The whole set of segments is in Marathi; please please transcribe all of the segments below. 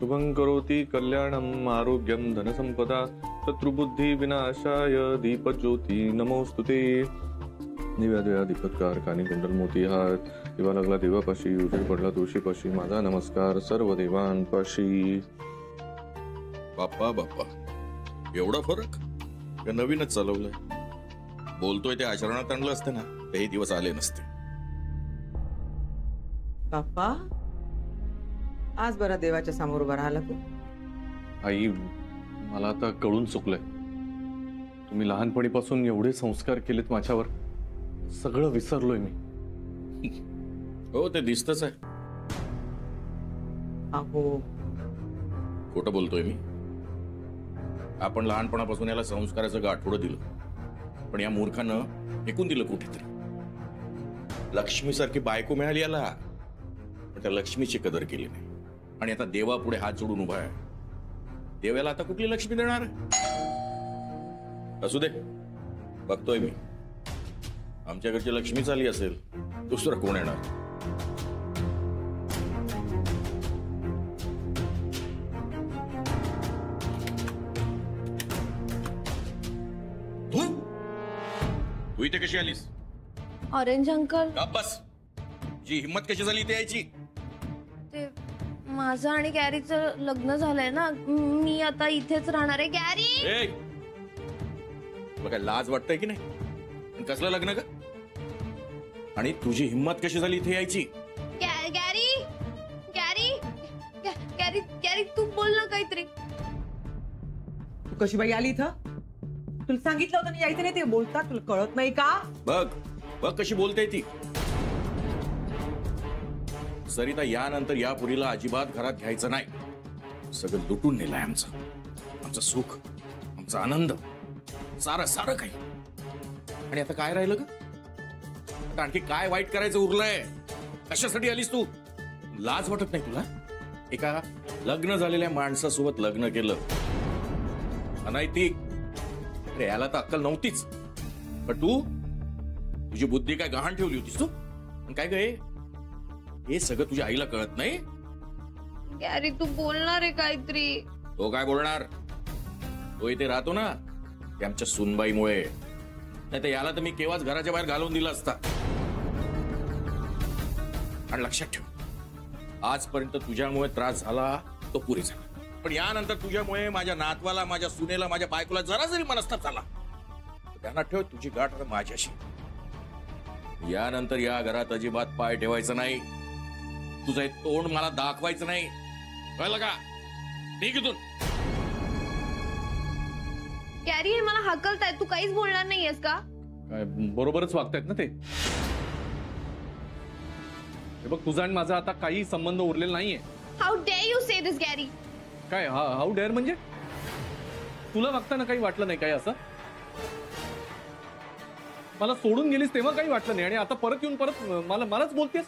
शुभं करोति कल्याणम आरोग्यम धनसंपदा शत्रुबुद्धि विनाशाय दीपज्योति नमोस्तुते। दिव्या दीपत्कार कानी कुंडल मोती हात दिवा लागला देवापाशी उजेड पडला तुळशीपाशी माझा नमस्कार सर्व देवांपाशी। बाप्पा बाप्पा एवढा फरक का नवीनच चालवलंय? बोलतोय ते आचरणात आणलं असतं ना तेही दिवस आले नसते। बाप्पा आज बरा देवाच्या समोर उभा राहिला तू। आई मला आता कळून चुकलंय, तुम्ही लहानपणीपासून एवढे संस्कार केलेत माझ्यावर, सगळं विसरलोय मी। हो ते दिसतच आहे। अहो खोटं बोलतोय मी? आपण लहानपणापासून याला संस्काराचं गाठोडं दिलं, पण या मूर्खानं फेकून दिलं कुठेतरी। लक्ष्मीसारखी बायको मिळाली याला, पण त्या लक्ष्मीची कदर केली नाही आणि आता देवापुढे हात जोडून उभा आहे। देवाला आता कुठली लक्ष्मी देणार? असू दे, बघतोय मी, आमच्या घरची लक्ष्मी चालली असेल, दुसरं कोण येणार? तू इथे कशी आलीस? ऑरेंज अंकल, बस जी हिम्मत कशी झाली इथे यायची? ते माझं आणि गॅरीचं लग्न झालंय ना, मी आता इथेच राहणार आहे। गॅरी बघा लाज वाटतंय की नाही? आणि कसलं लग्न का? आणि तुझी हिम्मत कशी झाली इथे यायची? गॅरी गॅरी गॅरी गॅरी तू बोल ना काहीतरी। तू कशी बाई आली इथं? तुला सांगितलं होतं ना यायचं नाही, ते बोलतात तुला कळत नाही का? बघ बघ कशी बोलते ती। सरिता यानंतर या पुरीला अजिबात घरात घ्यायचं नाही। सगळं लुटून नेलंय आमचं सुख, आमचा आनंद, सारं सारं काही। आणि आता काय राहिलं ग? आता आणखी काय वाईट करायचं उरलंय? कशासाठी आलीस तू? लाज वाटत नाही तुला? एका लग्न झालेल्या माणसासोबत लग्न केलं, अनैतिक। अरे याला तर अक्कल नव्हतीच, पण तुझी बुद्धी काय गहाण ठेवली होतीस तू? काय गे हे सगळं तुझ्या आईला कळत नाही? गॅरी तू बोलणार आहे काहीतरी? तो काय बोलणार? तो इथे राहतो ना ते आमच्या सुनबाईमुळे, नाही तर याला तर मी केव्हाच घराच्या बाहेर घालवून दिला असता। आणि लक्षात ठेव, आजपर्यंत तुझ्यामुळे त्रास झाला तो पुरे झाला, पण यानंतर तुझ्यामुळे माझ्या नातवाला, माझ्या सुनेला, माझ्या बायकोला जरा जरी मनस्ताप झाला, ध्यानात ठेव तुझी गाठ आता माझ्याशी। यानंतर या घरात अजिबात पाय ठेवायचं नाही, तुझं हे तोंड मला दाखवायचं नाही, कळलं का? निघ इथून। गॅरी हे मला हाकलताय, तू काहीच बोलणार नाहीयेस का? काय बरोबरच वागतायत ना ते? हे बघ तुझा आणि माझा आता काही संबंध उरलेला नाहीये। How dare you say this Gary? काय हाऊ डेअर म्हणजे? तुला वागताना काही वाटलं नाही काय असं? मला सोडून गेलीस तेव्हा काही वाटलं नाही, आणि आता परत येऊन परत मलाच बोलतेस?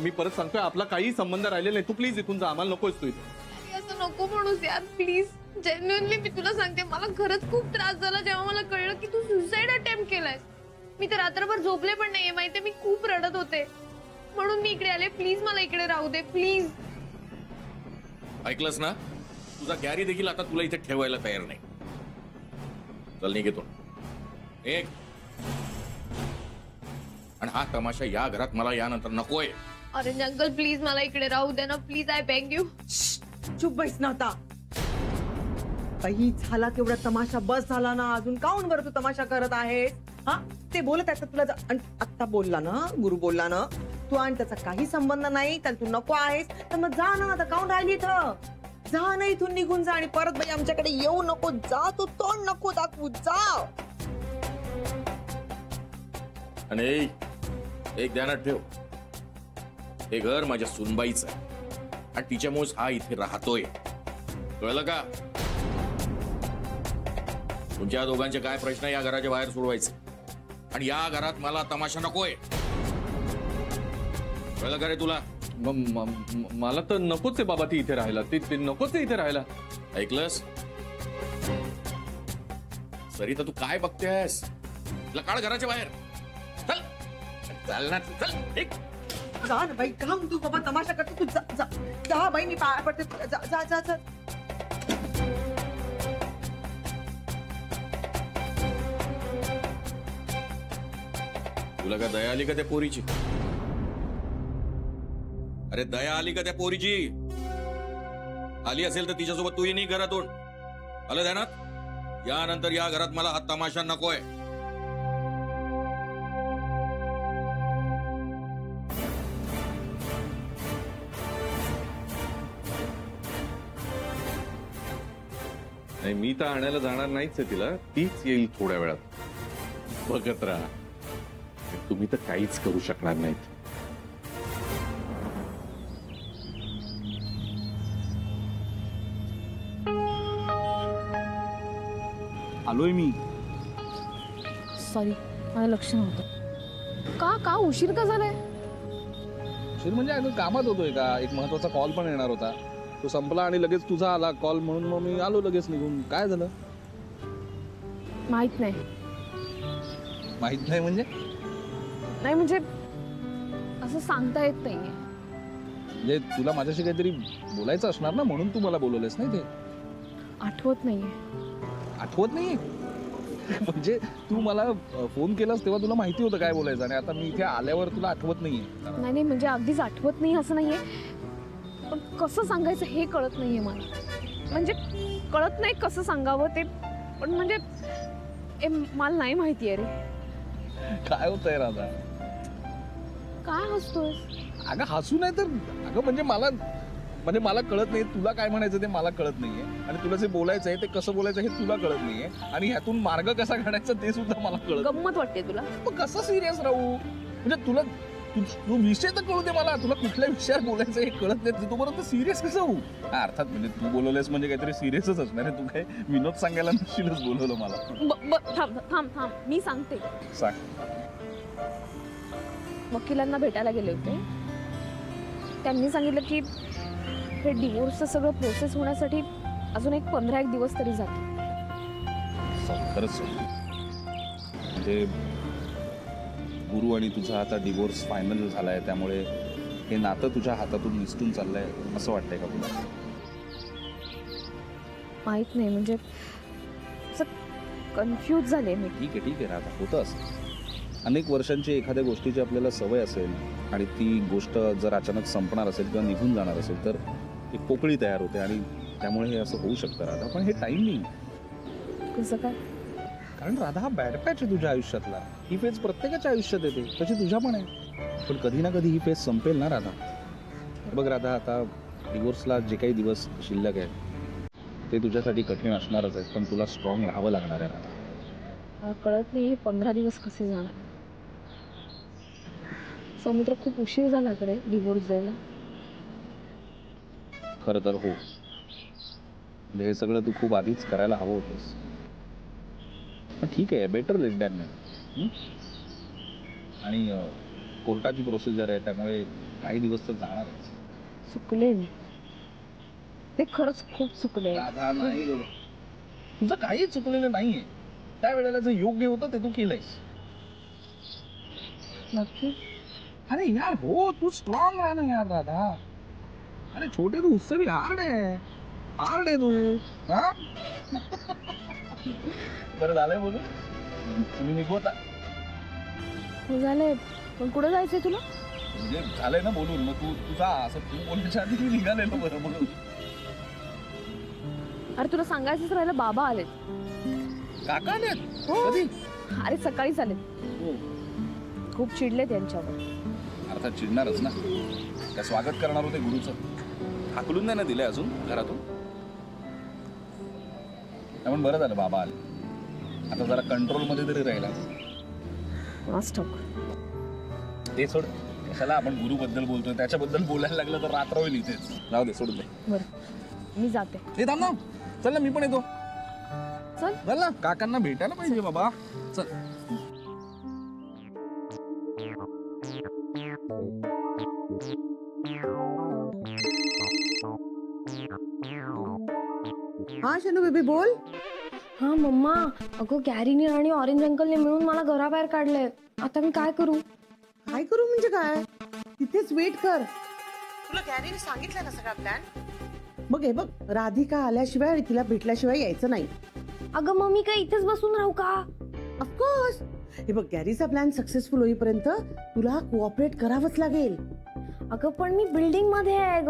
मी परत सांगतोय आपला काही संबंध राहिलेला नाही, तू प्लीज इथून जा, आम्हाला नकोस तू इथे। असं नको म्हणूस यार प्लीज, जेन्युइनली मी तुला सांगते, मला खरंच खूप त्रास झाला जेव्हा मला कळलं की तू सुसाइड अटेम्प्ट केलायस। मी तर रात्रभर झोपले पण नाहीये माहितीये, मी खूप रडत होते, म्हणून मी इकडे आले। प्लीज मला इकडे राहू दे प्लीज। ऐकलंस ना? तुझा गॅरी देखील आता तुला इथे ठेवायला तयार नाही। चल निघतो एक, आणि हा तमाशा या घरात मला यानंतर नकोय। ऑरेंज अंकल प्लीज मला इकडे राहू दे ना प्लीज, आय बेग यू। चुप बैस ना आता, काही झाला तेवढा तमाशा बस झाला ना, अजून काऊन बरं तू तमाशा करत आहेस? हा ते बोलत आहे तुला, आत्ता बोलला ना, गुरु बोलला ना, तू आणि त्याचा काही संबंध नाही, तर तू नको आहेस तर मग जा ना, आता काऊन राहिली इथं? जा ना इथून, निघून जा, आणि परत बाई आमच्याकडे येऊ नको, जा, तू तोंड नको दाखवू, जा। आणि एक ध्यानात ठेव, हे घर माझ्या सुनबाईचं आहे आणि तिच्यामुळेच हा इथे राहतोय, कळलं का? तुमच्या दोघांचे काय प्रश्न या घराच्या बाहेर सोडवायचे, आणि या घरात मला तमाशा नकोय, कळलं का रे तुला? मला तर नकोच आहे बाबा ती इथे राहायला, ती नकोच आहे इथे राहायला। ऐकलंस? सरिता तू काय बघतेस? तिला काढ घराच्या बाहेर, चल चल ना, चल एक जा ना बाई, का तू बाबा तमाशा करते? तू जा जा जा बाई, मी पाया पडते तुला. जा जा जा जा. तुला का दया आली का त्या पोरीची? अरे दया आली का त्या पोरीची? आली असेल तर तिच्यासोबत तूही नाही घरातून. आलं ध्यानात? यानंतर या घरात मला हा तमाशा नकोय. नाही, मी तर आणायला जाणार नाहीच आहे तिला. तीच येईल थोड्या वेळात. बघत राहा. तुम्ही तर काहीच करू शकणार नाहीत. आलोय मी. सॉरी, माझं लक्ष नव्हतं. का उशीर का झालाय? उशीर म्हणजे अगं कामात होतोय का. एक महत्वाचा कॉल पण येणार होता, तो संपला आणि लगेच तुझा आला कॉल, म्हणून मग मी आलो लगेच निघून. काय झालं? माहित नाही. माहित नाही म्हणजे? नाही म्हणजे असं सांगता येत नाहीये. म्हणजे तुला माझ्याशी काहीतरी बोलायचं असणार ना, म्हणून तू मला बोलवलेस नाही ते. आठवत नाहीये. आठवत नाहीये म्हणजे तू मला फोन केलास तेव्हा तुला माहिती होतं काय बोलायचं, आणि आता मी इथे आल्यावर तुला आठवत नाहीये? नाही म्हणजे अगदीच आठवत नाही असं नाहीये, पण कसं सांगायचं हे कळत नाहीये मला. म्हणजे कळत नाही कसं सांगावं ते, पण म्हणजे मला नाही माहितीये रे. काय होतंय राधा? काय हसतोय? अगं हसू नाही तर अगं म्हणजे मला कळत नाही तुला काय म्हणायचं ते मला कळत नाहीये, आणि तुला जे बोलायचं आहे ते कसं बोलायचं हे तुला कळत नाहीये, आणि ह्यातून मार्ग कसा काढायचा ते सुद्धा मला कळत. गंमत वाटते तुला? मग कसं सिरियस राहू? म्हणजे तुला तू विषय तर कळू दे मला. तुला कुठल्या विषयावर बोलायचं हे कळत नाही, तोपर्यंत सिरियस कसं होऊ? अर्थात म्हणजे तू बोलवलेस म्हणजे काहीतरी सिरियसच असणार आहे. तू काय विनोद सांगायला नशीलच बोलवलं मला. थांब थांब थांब, मी सांगते. सांग. वकिलांना भेटायला गेले होते. त्यांनी सांगितलं की हे डिवोर्सचं सगळं प्रोसेस होण्यासाठी अजून 15-1 दिवस तरी जातो. खरंच म्हणजे गुरु आणि तुझा आता डिवोर्स फायनल झालाय, त्यामुळे हे नातं तुझ्या हातातून निसटून चाललंय असं वाटतंय का तुला? माहित नाही म्हणजे असं कन्फ्यूज झाले मी. ठीक आहे राधा, होतं असं. अनेक वर्षांची एखाद्या गोष्टीची आपल्याला सवय असेल आणि ती गोष्ट जर अचानक संपणार असेल किंवा निघून जाणार असेल तर एक पोकळी तयार होते, आणि त्यामुळे हे असं होऊ शकतं राधा. पण हे टाइम नाही. कसं काय? कारण राधा हा बॅड पॅच आहे तुझ्या आयुष्यातला. ही फेज प्रत्येकाच्या आयुष्यात येते, तशी तुझ्या पण आहे. पण कधी ना कधी ही फेज संपेल ना राधा. बघ राधा, आता डिवोर्सला जे काही दिवस शिल्लक आहे ते तुझ्यासाठी कठीण असणारच आहे, पण तुला स्ट्रॉंग राहावं लागणार आहे राधा. मला कळत नाही हे 15 दिवस कसे जाणार. समुद्र खूप उशीर झाला कडे डिवोर्स द्यायला. खरं तर हो, म्हणजे हे सगळं तू खूप आधीच करायला हवं होतंस. पण ठीक आहे, बेटर लेट दॅन नेव्हर. आणि कोर्टाची प्रोसिजर आहे त्यामुळे काही दिवस तर जाणारच. चुकले मी, ते खरंच खूप चुकले. तुझं काही चुकलेलं नाहीये. त्यावेळेला जे योग्य होतं ते तू केलंयस. नक्की? अरे यार हो, तू स्ट्रॉंग राहा ना यार राधा. अरे छोटे तू उससे भी हार्ड आहे तू. हा बरं झालंय बोलू, तुम्ही निघू आता. हो झालंय, पण कुठं जायचंय तुला? म्हणजे झालंय ना बोलून, मग तू तुझा असं तू बोलण्याच्या आधी मी निघालेलो बरं म्हणून. अरे तुला सांगायचंच राहिलं, बाबा आलेत. काका आलेत? हो. कधी? अरे सकाळीच आलेत. हो. खूप चिडले त्यांच्यावर. अर्थात चिडणारच ना. त्या स्वागत करणार होते गुरुचं. हाकलून नाही ना दिलंय अजून घरातून. पण बरं झालं बाबा आले. आता जरा कंट्रोल मध्ये तरी राहिला. ते सोड, कशाला आपण गुरु बद्दल बोलतोय, त्याच्याबद्दल बोलायला लागलं तर रात्र होईल इथेच. जाऊ दे, सोडून दे. बरं मी जाते. हे थांब ना, चल ना मी पण येतो. चल ना, काकांना भेटायला पाहिजे बाबा. चल. हा शनू बेबी बोल. हा मम्मा, अगं गॅरीने आणि ऑरेंज अंकलने मिळून मला घराबाहेर काढलंय. आता मी काय करू? काय करू म्हणजे काय? तिथेच वेट कर. तुला गॅरीने सांगितलं ना सगळा प्लॅन. मग हे बघ, राधिका आल्याशिवाय आणि तिला भेटल्याशिवाय यायचं नाही. अगं मम्मी काय इथेच बसून राहू का? ऑफकोर्स. हे बघ, गॅरीचा प्लॅन सक्सेसफुल होईपर्यंत तुला कोऑपरेट करावंच लागेल. अगं पण मी बिल्डिंग मध्ये आहे ग.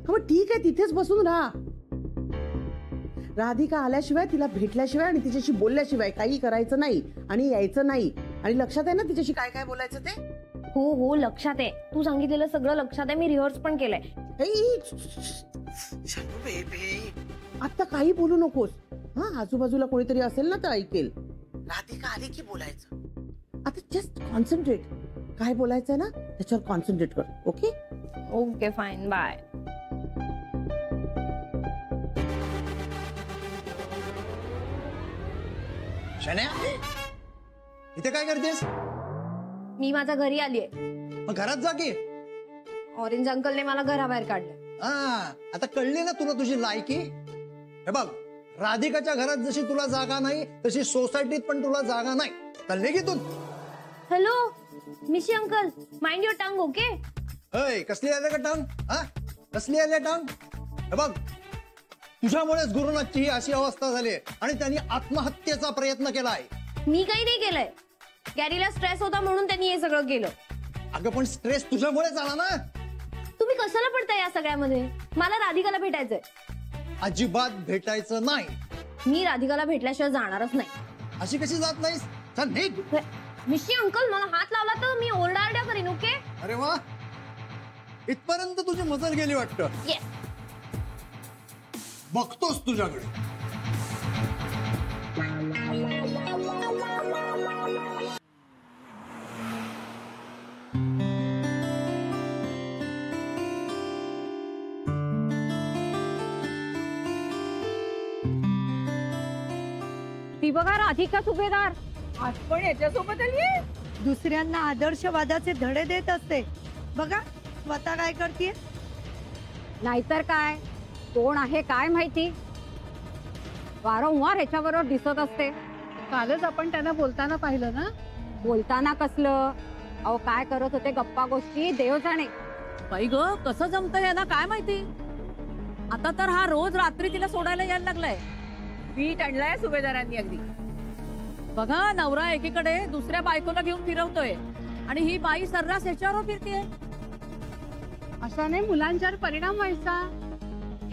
मग ठीक आहे, तिथेच बसून राहा. राधिका आल्याशिवाय, तिला भेटल्याशिवाय आणि तिच्याशी बोलल्याशिवाय काही करायचं नाही आणि यायचं नाही. आणि लक्षात आहे ना तिच्याशी काय काय बोलायचं ते? हो हो लक्षात आहे. तू सांगितलेलं सगळं लक्षात आहे. मी रिहर्स पण केलंय. आता काही बोलू नकोस. हा, आजूबाजूला कोणीतरी असेल ना तर ऐकेल. राधिका आली की बोलायचं. आता जस्ट कॉन्सन्ट्रेट. काय बोलायचंय ना त्याच्यावर कॉन्सन्ट्रेट कर. Okay okay fine bye. शण्या, इथे काय करतेस? मी माझ्या घरी आलीये. मग घरात जा की. ऑरेंज अंकलने मला घराबाहेर काढलं. आता कळली ना तुला तुझी लायकी. हे बघ, राधिकाच्या घरात जशी तुला जागा नाही तशी सोसायटीत पण तुला जागा नाही. चल निघितून. हॅलो मिशी uncle, mind your tongue. Okay. अय, कसली आले का टांग? हा, कसली आले टांग? हे बघ, तुझ्यामुळेच गुरुनाथची ही अशी अवस्था झाली आणि त्यांनी आत्महत्येचा प्रयत्न केलाय. मी काही नाही केलंय. गॅरीला स्ट्रेस होता म्हणून त्यांनी हे सगळं केलं. अगं पण स्ट्रेस तुझ्यामुळेच आला ना. तुम्ही कशाला पडताय या सगळ्यामध्ये? मला राधिकाला भेटायचंय. अजिबात भेटायचं नाही. मी राधिकाला भेटल्याशिवाय जाणारच नाही. अशी कशी जात नाहीस? चल निघ. मिशी अंकल, मला हात लावला तर मी ओरडाआरडा करीन. ओके. अरे वा, इथपर्यंत तुझी मजल गेली वाटतं. येस. बघतोस तुझ्याकडे. ती बघा राधिका सुभेदार आज पण याच्यासोबत आलीये. दुसऱ्यांना आदर्शवादाचे धडे देत असते. बघा स्वतः काय करते. नाहीतर काय, कोण आहे काय माहिती. वारंवार ह्याच्याबरोबर दिसत असते. कालच आपण त्यांना बोलताना पाहिलं ना. बोलताना कसलं, अहो काय करत होते गप्पा गोष्टी देव जाणे. बाई ग, कसं जमतंय यांना काय माहिती. आता तर हा रोज रात्री तिला सोडायला यायला लागलाय. पीठ आणलाय सुभेदारांनी अगदी. बघा, नवरा एकीकडे दुसऱ्या बायकोला घेऊन फिरवतोय आणि ही बाई सर्रास ह्याच्यावर फिरतीये. अशाने मुलांच्यावर परिणाम व्हायचा.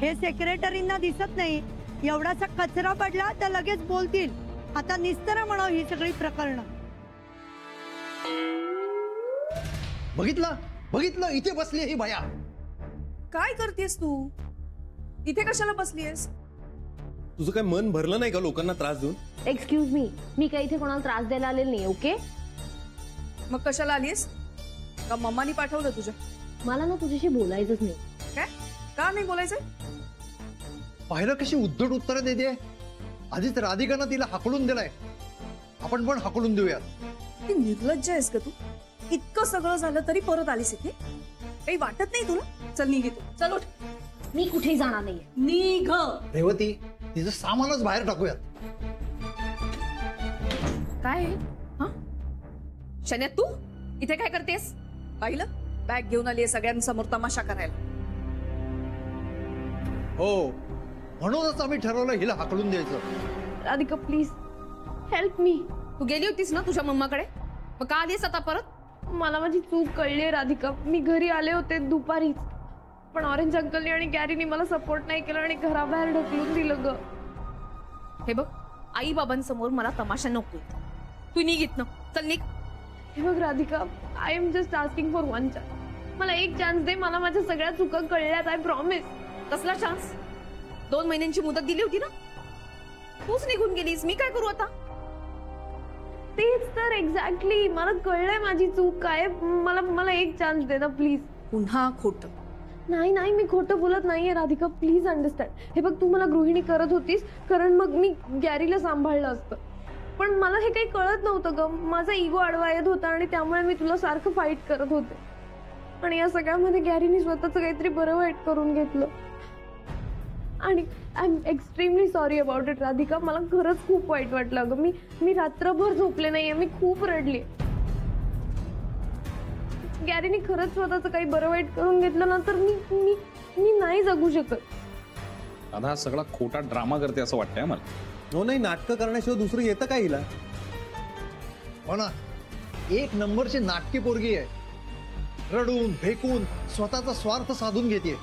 हे सेक्रेटरींना दिसत नाही. एवढासा कचरा पडला तर लगेच बोलतील. आता निस्तर म्हणावं ही सगळी प्रकरण. बघितलं बघितलं, इथे बसली ही बाया. काय करतेस तू इथे? कशाला बसलीयस? तुझं काय मन भरलं नाही का लोकांना त्रास देऊन? एक्सक्यूज मी काही इथे कोणाला त्रास द्यायला आलेली नाही. ओके. मग कशाला आलीस? का मम्मानी पाठवलं तुझ्या? मला ना तुझ्याशी बोलायचंच नाही. काय? का नाही बोलायचंय? पाहिलं कशी उद्धट उत्तरं देते. आधीच राधिकानं तिला हाकलून दिलाय, आपण पण हाकलून देऊयात. ती निर्लज्ज आहेस का तू? इतकं सगळं झालं तरी परत आलीस इथे? काही वाटत नाही तुला? चल निघ इथून. चल उठ. मी कुठेही जाणार नाहीये. निघ. रेवती, तिचं सामानच बाहेर टाकूयात. काय हा शन्या, तू इथे काय करतेस? पाहिलं, बॅग घेऊन आली सगळ्यांसमोर तमाशा करायला. हो, म्हणूनच आम्ही ठरवलं हिला हाकलून द्यायचं. Radhika please help me. तू गेली होतीस ना तुझ्या मम्माकडे, मग का आलीस आता परत? मला माझी चूक कळली राधिका. मी घरी आले होते दुपारीच, पण ऑरेंज अंकलनी आणि गॅरीनी मला सपोर्ट नाही केलं आणि घराबाहेर ढकलून दिलं ग. हे बघ, आई बाबांसमोर मला तमाशा नको. तू निघ इथनं. चल निघ. हे बघ Radhika, I am just asking for one chance. मला एक चान्स दे. मला माझ्या सगळ्या चुका कळल्यात. I promise. कसला चान्स? 2 महिन्यांची मुदत दिली होती ना. तूच निघून गेलीस. मी काय करू आता? तेच तर एक्झॅक्टली. मला कळलंय माझी चूक काय. मला एक चान्स दे ना प्लीज. पुन्हा खोटं? नाही नाही, मी खोटं बोलत नाहीये राधिका. Please understand. हे बघ, तू मला गृहिणी करत होतीस कारण मग मी गॅरीला सांभाळलं असतं, पण मला हे काही कळत नव्हतं ग. माझा इगो आडवा येत होता आणि त्यामुळे मी तुला सारखं फाईट करत होते. आणि या सगळ्यामध्ये गॅरीने स्वतःचं काहीतरी बरं वाईट करून घेतलं. आणि I am extremely sorry about it Radhika. मला खरंच खूप वाईट वाटलं अगं. मी रात्रभर झोपले नाहीये. मी खूप रडले. गॅरीने खरंच स्वतःचं काही बरं वाईट करून घेतलं ना तर मी मी मी नाही जगू शकत. राधा हा सगळा खोटा ड्रामा करते असं वाटतंय मला. हो नाही, नाटकं करण्याशिवाय दुसरं येतं का हिला? हो ना, एक नंबरची नाटकी पोरगी आहे. रडून भेकून स्वतःचा स्वार्थ साधून घेते.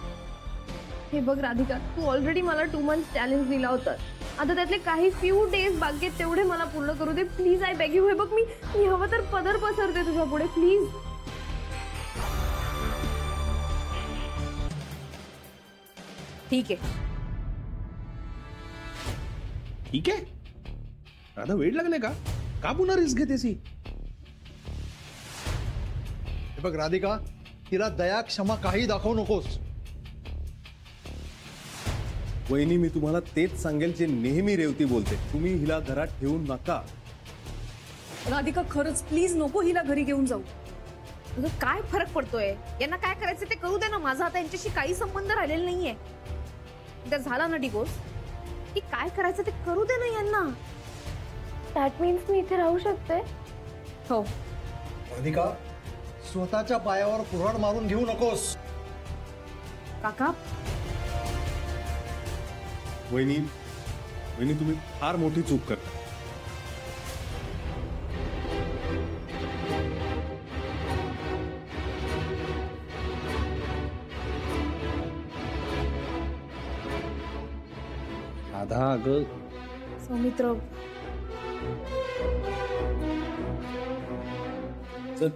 हे बघ राधिका, तू ऑलरेडी मला 2 months चॅलेंज दिला होता. आता त्यातले काही फ्यू डेज बाकी आहेत, तेवढे मला पूर्ण करू दे प्लीज. I beg you. हे बघ, मी हवं तर पदर पसरते तुझ्या पुढे प्लीज. ठीक आहे. ठीक आहे राधा, वेळ लागले का? का पुन्हा रिस्क घेतेस ही? हे बघ राधिका, तिला दया क्षमा काही दाखवू नकोस. वहिनी, मी तुम्हाला तेच सांगेल जे नेहमी रेवती बोलते. तुम्ही हिला घरात ठेवू नका. राधिका खरंच प्लीज नको हिला घरी घेऊन जाऊ. अगं काय फरक पडतोय? यांना काय करायचं ते करू दे ना. माझा आता यांच्याशी काही संबंध राहिलेला नाहीये. जर झाला ना डिवोर्स की काय करायचं ते करू दे ना यांना. दॅट मीन्स मी इथे राहू शकते? हो. राधिका, स्वतःच्या पायावर कुऱ्हाड मारून घेऊ नकोस. काका वहिनी, तुम्ही फार मोठी चूक करता. राधा अगं, सौमित्र, चल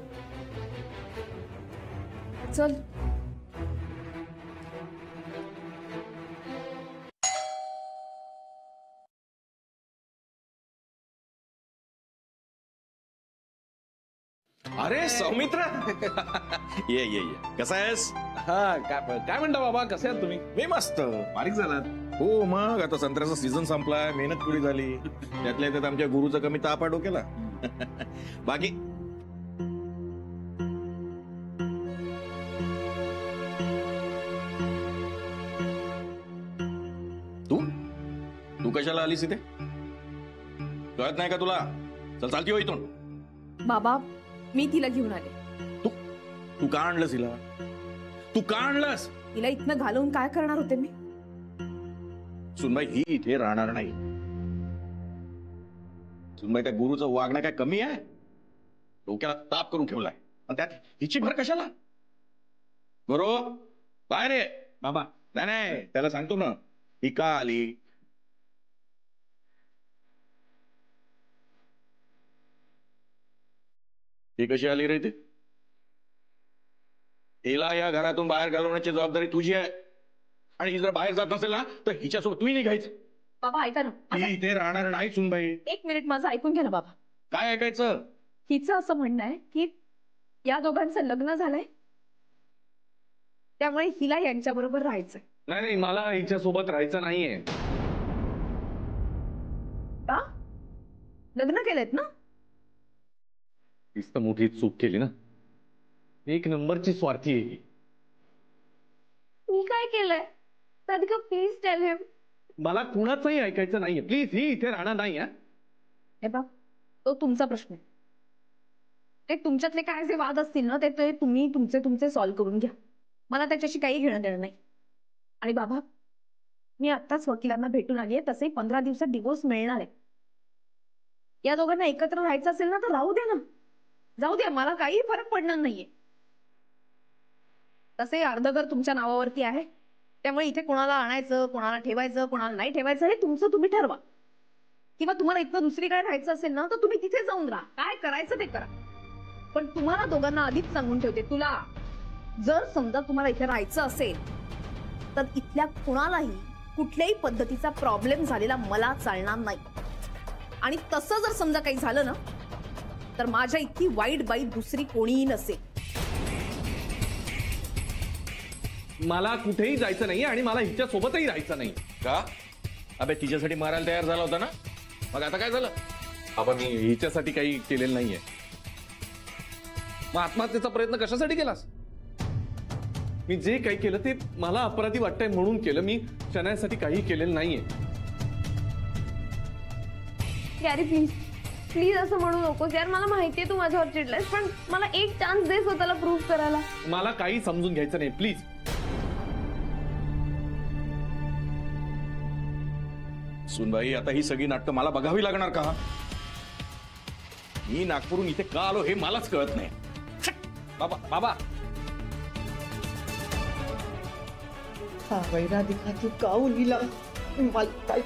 चल. अरे सौमित्र ये ये ये, कसा आहेस? हा काय म्हणता बाबा, कसे आहात तुम्ही? मी मस्त. बारीक झालात. हो मग, आता संत्र्याचा सीझन संपलाय, मेहनत पुरी झाली. त्यातल्या त्यात आमच्या गुरुचा कमी ताप आहे डोक्याला. बाकी तू कशाला आलीस इथे? कळत नाही का तुला? चल चालती हो इथून. बाबा मी तिला घेऊन आले. तू का आणलंस हिला? तू का आणलंस? तिला इथनं घालवून काय करणार होते मी? सुनबाई, ही इथे राहणार नाही. सुनबाई, त्या गुरुचं वागणं काय कमी आहे? डोक्याला ताप करून ठेवलाय, आणि त्यात हिची भर कशाला? गुरु बाहेर ये. बाबा नाही, त्याला सांगतो ना ही का आली. ही कशी आली रे इथे? हिला या घरातून बाहेर घालवण्याची जबाबदारी तुझी आहे, आणि ही जर बाहेर जात नसेल ना तर हिच्यासोबत तुम्ही निघायचं. बाबा ऐका ना. ही इथे राहणार नाही सुनबाई. 1 मिनिट माझं ऐकून घ्या ना बाबा. काय ऐकायचं? हिचं असं म्हणणं आहे की या दोघांचं लग्न झालंय, त्यामुळे हिला यांच्या बरोबर राहायचंय. नाही, मला हिच्या सोबत राहायचं नाहीये. का? लग्न केलेत ना? तीच तर मोठी चूक केली ना. 1 नंबरची स्वार्थी आहे. मी काय केलंय? राधिका प्लीज टेल हिम. मला कुणाचंही ऐकायचं नाहीये. प्लीज, ही इथे राहणार नाही. हे बघ, तो तुमचा प्रश्न आहे. ते तुमच्यातले काय जे वाद असतील ना ते तुम्ही तुमचे सॉल्व्ह करून घ्या. मला त्याच्याशी काही घेणं देणं नाही. आणि बाबा, मी आत्ताच वकिलांना भेटून आली आहे. तसे 15 दिवसात डिवोर्स मिळणार आहे. या दोघांना एकत्र राहायचं असेल ना तर राहू द्या ना. जाऊ द्या, मला काही फरक पडणार नाहीये. तसे अर्ध घर तुमच्या नावावरती आहे, त्यामुळे इथे कोणाला आणायचं, कोणाला ठेवायचं, कोणाला नाही ठेवायचं हे तुमचं तुम्ही ठरवा. किंवा तुम्हाला इथं दुसरीकडे राहायचं असेल ना तर तुम्ही तिथे जाऊन राहा. काय करायचं ते करा. पण तुम्हाला दोघांना आधीच सांगून ठेवते, तुला जर समजा तुम्हाला इथे राहायचं असेल तर इथल्या कुणालाही कुठल्याही पद्धतीचा प्रॉब्लेम झालेला मला चालणार नाही. आणि तसं जर समजा काही झालं ना तर माझ्या इतकी वाईट बाई दुसरी कोणीही नसेल. मला कुठेही जायचं नाही आणि मला हिच्या सोबतही राहायचं नाही. का? अबे तिच्यासाठी मारायला तयार झाला होता ना, मग आता काय झालं? बाबा, मी हिच्यासाठी काही केलेलं नाहीये. मग आत्महत्येचा प्रयत्न कशासाठी केलास? मी जे काही केलं ते मला अपराधी वाटतंय म्हणून केलं. मी शनायासाठी काही केलेलं नाहीये. गॅरी प्लीज, प्लीज असं म्हणू नकोस यार. मला माहितीये तू माझ्यावर चिडलायस, पण मला एक चान्स दे स्वतःला प्रूव्ह करायला. मला काही समजून घ्यायचं नाही प्लीज. सुनबाई, आता ही सगळी नाटकं मला बघावी लागणार का? मी नागपूरहून इथे का आलो हे मलाच कळत नाही. बाबा बाबा, राधिका तू काहून हिला मला काय